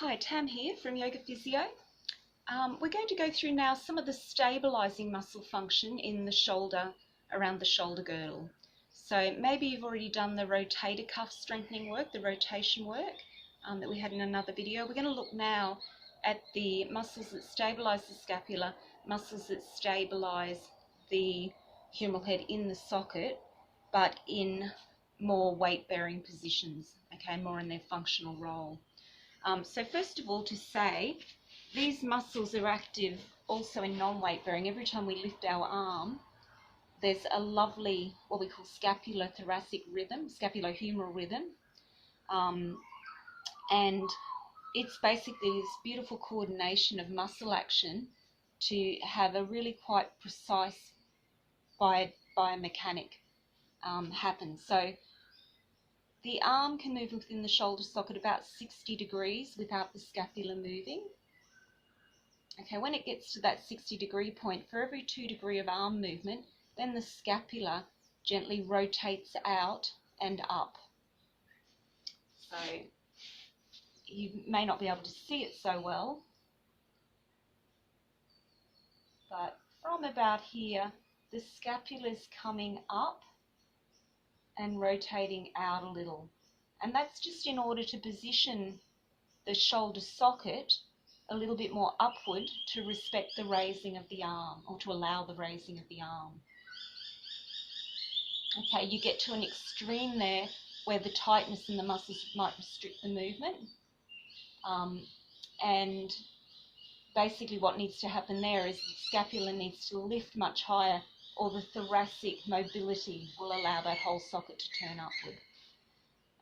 Hi, Tam here from Yogaphysio. We're going to go through now some of the stabilizing muscle function in the shoulder, around the shoulder girdle. So maybe you've already done the rotator cuff strengthening work, the rotation work that we had in another video. We're going to look now at the muscles that stabilize the scapula, muscles that stabilize the humeral head in the socket, but in more weight-bearing positions, okay, more in their functional role. So first of all, to say, these muscles are active also in non-weight bearing. Every time we lift our arm, there's a lovely, what we call scapulo-thoracic rhythm, scapulo-humeral rhythm. And it's basically this beautiful coordination of muscle action to have a really quite precise biomechanic happen. So the arm can move within the shoulder socket about 60 degrees without the scapula moving. Okay, when it gets to that 60-degree point, for every 2 degrees of arm movement, then the scapula gently rotates out and up. So you may not be able to see it so well, but from about here, the scapula is coming up and rotating out a little. And that's just in order to position the shoulder socket a little bit more upward to respect the raising of the arm, or to allow the raising of the arm. Okay, you get to an extreme there where the tightness in the muscles might restrict the movement. And basically what needs to happen there is the scapula needs to lift much higher, or the thoracic mobility will allow that whole socket to turn upward.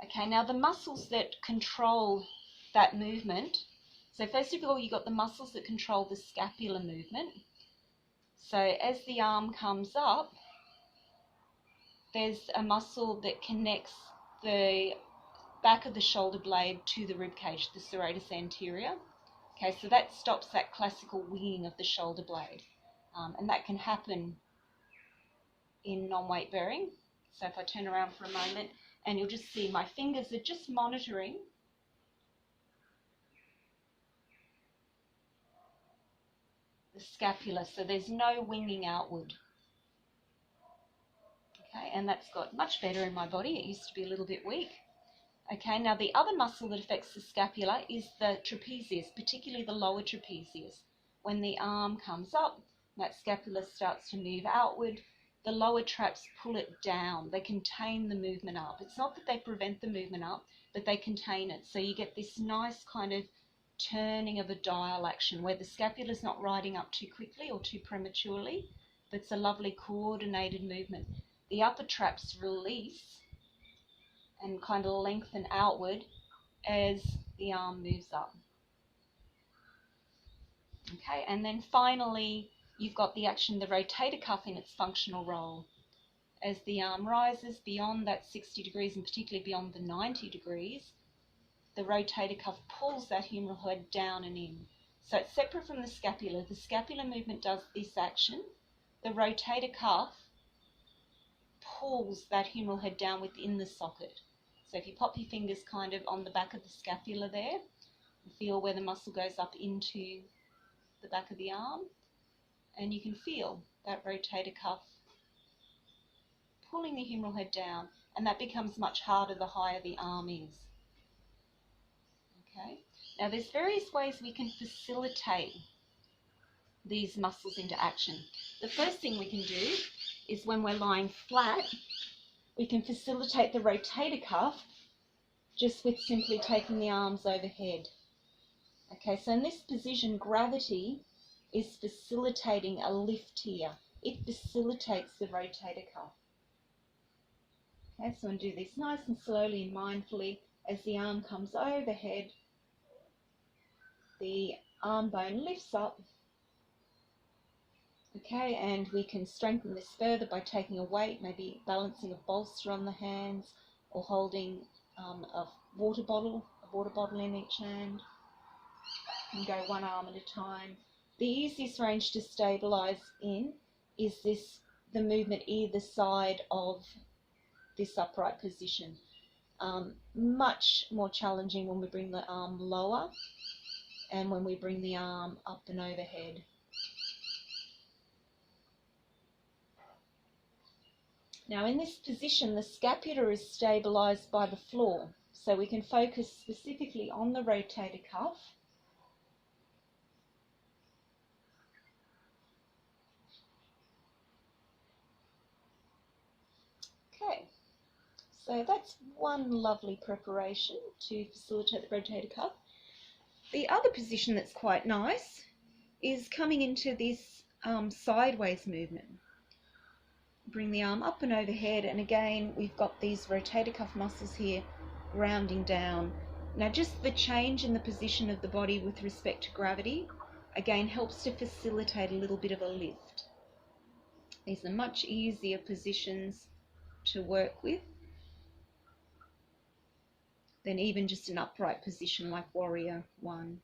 Okay, now the muscles that control that movement, so first of all you've got the muscles that control the scapular movement. So as the arm comes up, there's a muscle that connects the back of the shoulder blade to the rib cage, the serratus anterior. Okay, so that stops that classical winging of the shoulder blade, and that can happen in non-weight bearing. So if I turn around for a moment, and you'll just see my fingers are just monitoring the scapula, so there's no winging outward. Okay, and that's got much better in my body. It used to be a little bit weak. Okay, now the other muscle that affects the scapula is the trapezius, particularly the lower trapezius. When the arm comes up, that scapula starts to move outward. The lower traps pull it down. They contain the movement up. It's not that they prevent the movement up, but they contain it. So you get this nice kind of turning of a dial action where the scapula is not riding up too quickly or too prematurely, but it's a lovely coordinated movement. The upper traps release and kind of lengthen outward as the arm moves up. Okay, and then finally you've got the action of the rotator cuff in its functional role. As the arm rises beyond that 60 degrees, and particularly beyond the 90 degrees, the rotator cuff pulls that humeral head down and in. So it's separate from the scapula. The scapular movement does this action. The rotator cuff pulls that humeral head down within the socket. So if you pop your fingers kind of on the back of the scapula there, and feel where the muscle goes up into the back of the arm, and you can feel that rotator cuff pulling the humeral head down, and that becomes much harder the higher the arm is. Okay, now there's various ways we can facilitate these muscles into action. The first thing we can do is when we're lying flat, we can facilitate the rotator cuff just with simply taking the arms overhead. Okay, so in this position, gravity is facilitating a lift here. It facilitates the rotator cuff. Okay, so I'm going to do this nice and slowly and mindfully. As the arm comes overhead, the arm bone lifts up. Okay, and we can strengthen this further by taking a weight, maybe balancing a bolster on the hands, or holding a water bottle in each hand. You can go one arm at a time. The easiest range to stabilize in is the movement either side of this upright position. Much more challenging when we bring the arm lower and when we bring the arm up and overhead. Now in this position, the scapula is stabilized by the floor, so we can focus specifically on the rotator cuff. Okay, so that's one lovely preparation to facilitate the rotator cuff. The other position that's quite nice is coming into this sideways movement. Bring the arm up and overhead, and again we've got these rotator cuff muscles here grounding down. Now just the change in the position of the body with respect to gravity again helps to facilitate a little bit of a lift. These are much easier positions to work with than even just an upright position like Warrior One.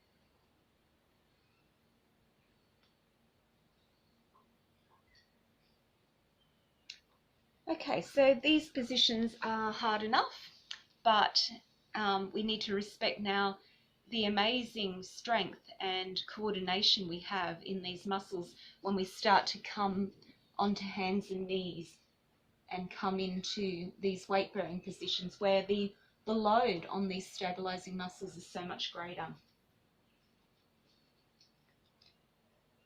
Okay, so these positions are hard enough, but we need to respect now the amazing strength and coordination we have in these muscles when we start to come onto hands and knees and come into these weight-bearing positions where the load on these stabilizing muscles is so much greater.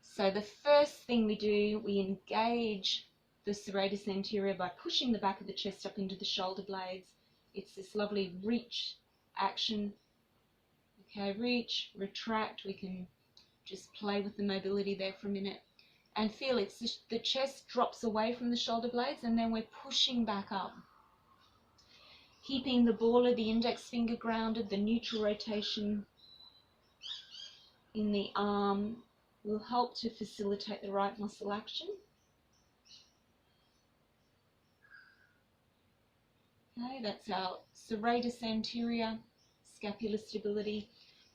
So the first thing we do, we engage the serratus anterior by pushing the back of the chest up into the shoulder blades. It's this lovely reach action. Okay, reach, retract. We can just play with the mobility there for a minute and feel it's the chest drops away from the shoulder blades, and then we're pushing back up. Keeping the ball of the index finger grounded, the neutral rotation in the arm will help to facilitate the right muscle action. Okay, that's our serratus anterior, scapular stability.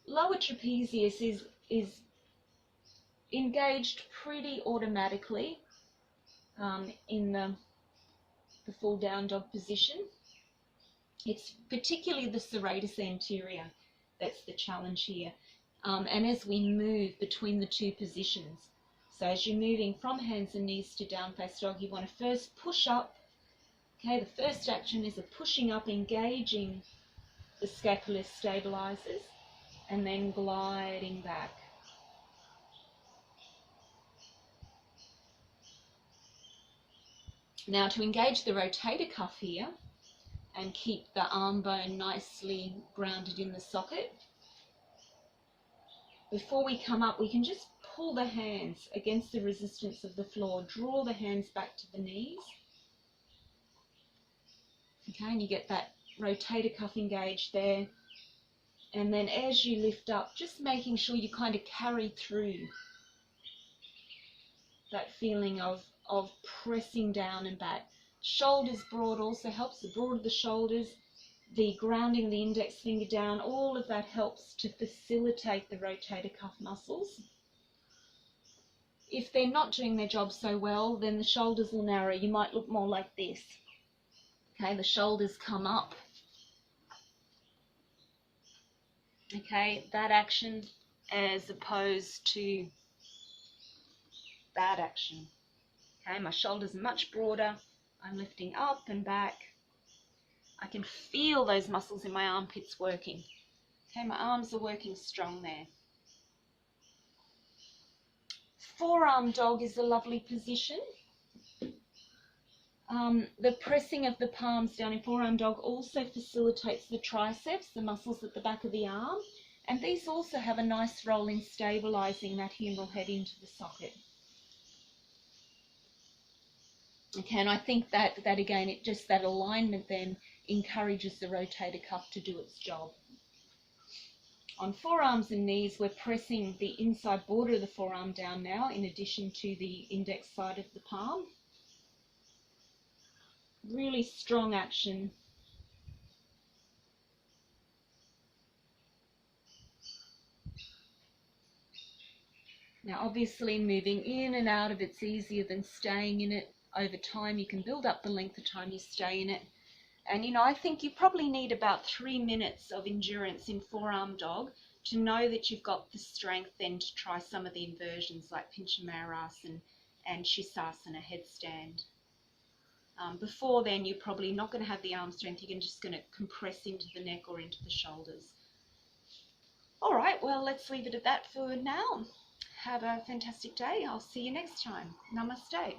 Lower trapezius is engaged pretty automatically in the full down dog position. It's particularly the serratus anterior that's the challenge here. And as we move between the two positions, so as you're moving from hands and knees to down face dog, you want to first push up. Okay, the first action is a pushing up, engaging the scapular stabilizers, and then gliding back. Now to engage the rotator cuff here and keep the arm bone nicely grounded in the socket, before we come up, we can just pull the hands against the resistance of the floor, draw the hands back to the knees. Okay, and you get that rotator cuff engaged there. And then as you lift up, just making sure you kind of carry through that feeling of pressing down and back. Shoulders broad also helps, the broad of the shoulders, the grounding the index finger down, all of that helps to facilitate the rotator cuff muscles. If they're not doing their job so well, then the shoulders will narrow. You might look more like this. Okay, the shoulders come up. Okay, that action as opposed to that action. Okay, my shoulders are much broader. I'm lifting up and back. I can feel those muscles in my armpits working. Okay, my arms are working strong there. Forearm dog is a lovely position. The pressing of the palms down in forearm dog also facilitates the triceps, the muscles at the back of the arm, and these also have a nice role in stabilizing that humeral head into the socket. Okay, and I think that again, that alignment then encourages the rotator cuff to do its job. On forearms and knees, we're pressing the inside border of the forearm down now, in addition to the index side of the palm. Really strong action. Now obviously moving in and out of it's easier than staying in it. Over time you can build up the length of time you stay in it. And, you know, I think you probably need about 3 minutes of endurance in Forearm Dog to know that you've got the strength then to try some of the inversions like Pinchamayurasana and Shisasana headstand. Before then, you're probably not going to have the arm strength. You're just going to compress into the neck or into the shoulders. All right, well, let's leave it at that for now. Have a fantastic day. I'll see you next time. Namaste.